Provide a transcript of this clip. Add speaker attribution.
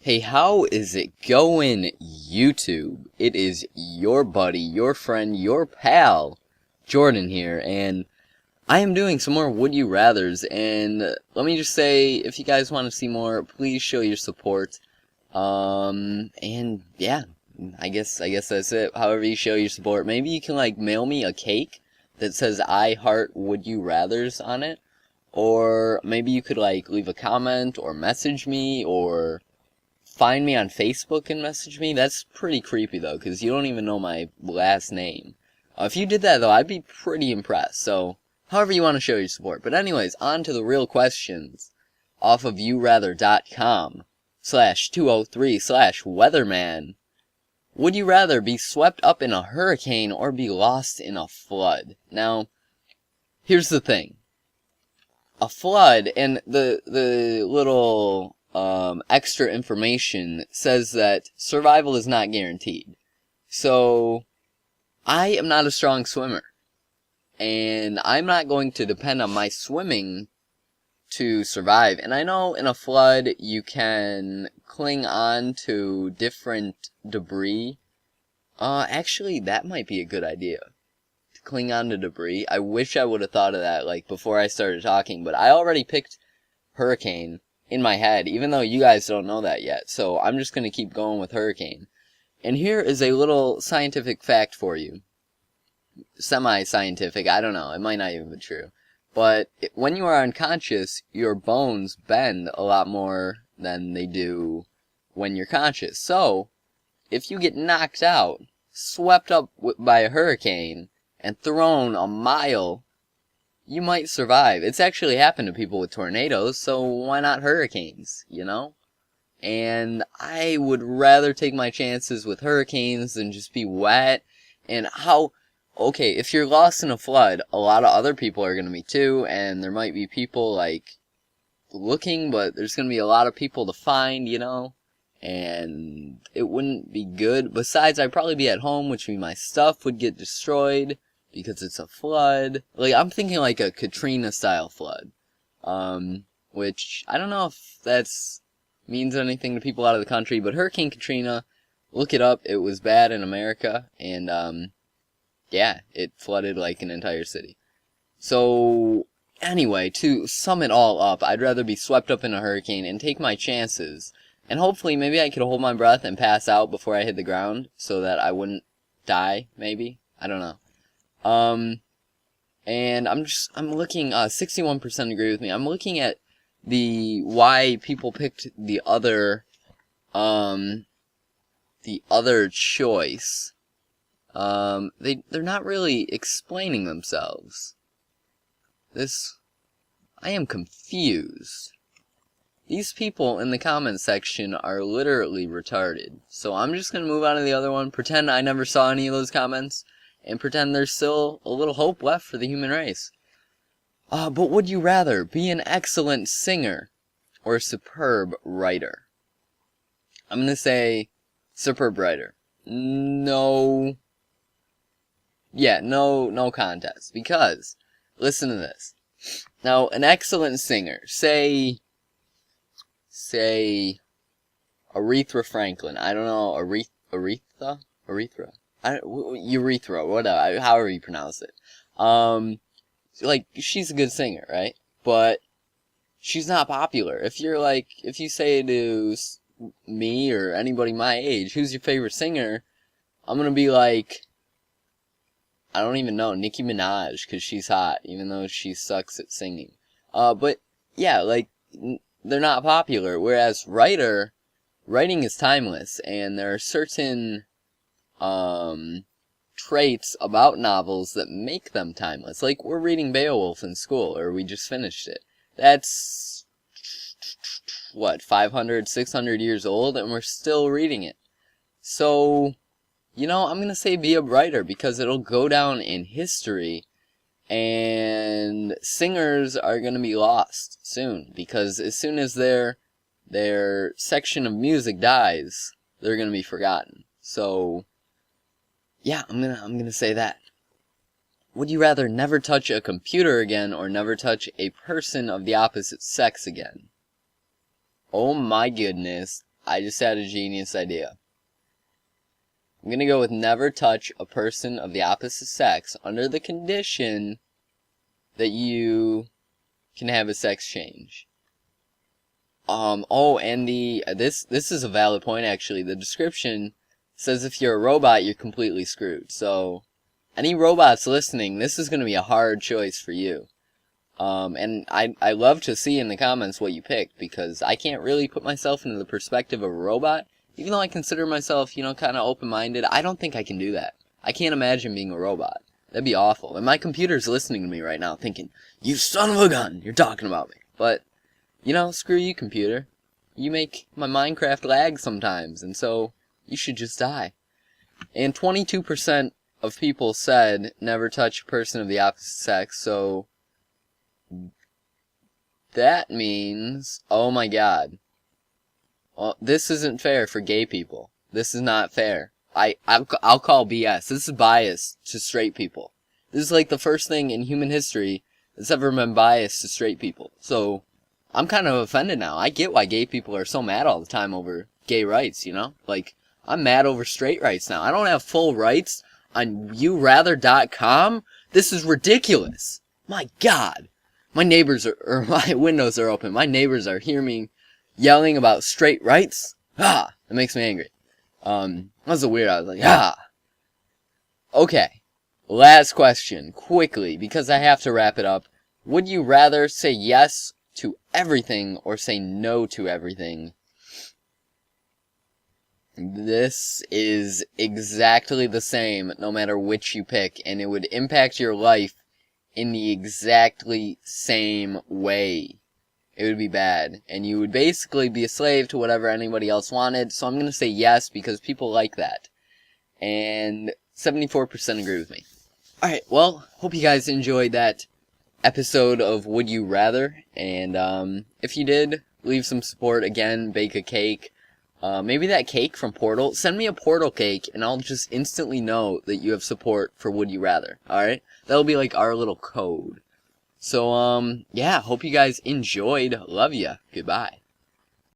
Speaker 1: Hey, how is it going, YouTube? It is your buddy, your friend, your pal, Jordan here, and I am doing some more Would You Rathers, and let me just say, if you guys want to see more, please show your support. And yeah, I guess that's it. However you show your support, maybe you can like mail me a cake that says I heart Would You Rathers on it, or maybe you could like leave a comment or message me or find me on Facebook and message me. That's pretty creepy though, because you don't even know my last name. If you did that though, I'd be pretty impressed. So however you want to show your support. But anyways, on to the real questions off of yourather.com/203/weatherman. Would you rather be swept up in a hurricane or be lost in a flood? Now, here's the thing. A flood, and the little extra information says that survival is not guaranteed. So, I am not a strong swimmer. And I'm not going to depend on my swimming to survive. And I know in a flood you can cling on to different debris. Actually, that might be a good idea. To cling on to debris. I wish I would have thought of that like before I started talking. But I already picked hurricane in my head, even though you guys don't know that yet. So I'm just going to keep going with hurricane. And here is a little scientific fact for you. Semi-scientific, I don't know, it might not even be true. But when you are unconscious, your bones bend a lot more than they do when you're conscious. So, if you get knocked out, swept up by a hurricane, and thrown a mile, you might survive. It's actually happened to people with tornadoes, so why not hurricanes, you know? And I would rather take my chances with hurricanes than just be wet. And okay, if you're lost in a flood, a lot of other people are going to be too, and there might be people, like, looking, but there's going to be a lot of people to find, you know? And it wouldn't be good. Besides, I'd probably be at home, which means my stuff would get destroyed because it's a flood. Like, I'm thinking like a Katrina-style flood. Which, I don't know if that's means anything to people out of the country, but Hurricane Katrina, look it up, it was bad in America, and, yeah, it flooded like an entire city. So, anyway, to sum it all up, I'd rather be swept up in a hurricane and take my chances. And hopefully, maybe I could hold my breath and pass out before I hit the ground so that I wouldn't die, maybe? I don't know. And I'm looking, 61% agree with me. I'm looking at why people picked the other choice. They're not really explaining themselves. I am confused. These people in the comment section are literally retarded. So I'm just gonna move on to the other one, pretend I never saw any of those comments, and pretend there's still a little hope left for the human race. But would you rather be an excellent singer or a superb writer? I'm gonna say superb writer. No contest. Because, listen to this. Now, an excellent singer, say Aretha Franklin. I don't know, Urethra? Urethra, whatever, however you pronounce it. Like, she's a good singer, right? But she's not popular. If you say to me or anybody my age, who's your favorite singer? I'm gonna be like, I don't even know, Nicki Minaj, because she's hot, even though she sucks at singing. But, yeah, like, they're not popular, whereas writing is timeless, and there are certain, traits about novels that make them timeless. Like, we're reading Beowulf in school, or we just finished it. That's, what, 500, 600 years old, and we're still reading it. So, you know, I'm going to say be a writer because it'll go down in history, and singers are going to be lost soon because as soon as their section of music dies, they're going to be forgotten. So, yeah, I'm going to say that. Would you rather never touch a computer again or never touch a person of the opposite sex again? Oh my goodness. I just had a genius idea. I'm going to go with never touch a person of the opposite sex under the condition that you can have a sex change. Oh, and this is a valid point, actually. The description says if you're a robot, you're completely screwed. So, any robots listening, this is going to be a hard choice for you. And I love to see in the comments what you picked, because I can't really put myself into the perspective of a robot. Even though I consider myself, kind of open-minded, I don't think I can do that. I can't imagine being a robot. That'd be awful. And my computer's listening to me right now thinking, you son of a gun, you're talking about me. But, screw you, computer. You make my Minecraft lag sometimes, and so you should just die. And 22% of people said never touch a person of the opposite sex, so that means, oh my god. Well, this isn't fair for gay people. This is not fair. I'll call BS. This is biased to straight people. This is like the first thing in human history that's ever been biased to straight people. So, I'm kind of offended now. I get why gay people are so mad all the time over gay rights, Like, I'm mad over straight rights now. I don't have full rights on yourather.com? This is ridiculous. My god. My neighbors or my windows are open. My neighbors are hearing me yelling about straight rights. It makes me angry. That was a weird, I was like, Okay. Last question, quickly, because I have to wrap it up. Would you rather say yes to everything or say no to everything? This is exactly the same no matter which you pick, and it would impact your life in the exactly same way. It would be bad, and you would basically be a slave to whatever anybody else wanted, so I'm going to say yes because people like that. And 74% agree with me. Alright, well, hope you guys enjoyed that episode of Would You Rather, and if you did, leave some support. Again, bake a cake. Maybe that cake from Portal. Send me a Portal cake, and I'll just instantly know that you have support for Would You Rather. Alright? That'll be like our little code. So, yeah, hope you guys enjoyed. Love ya. Goodbye.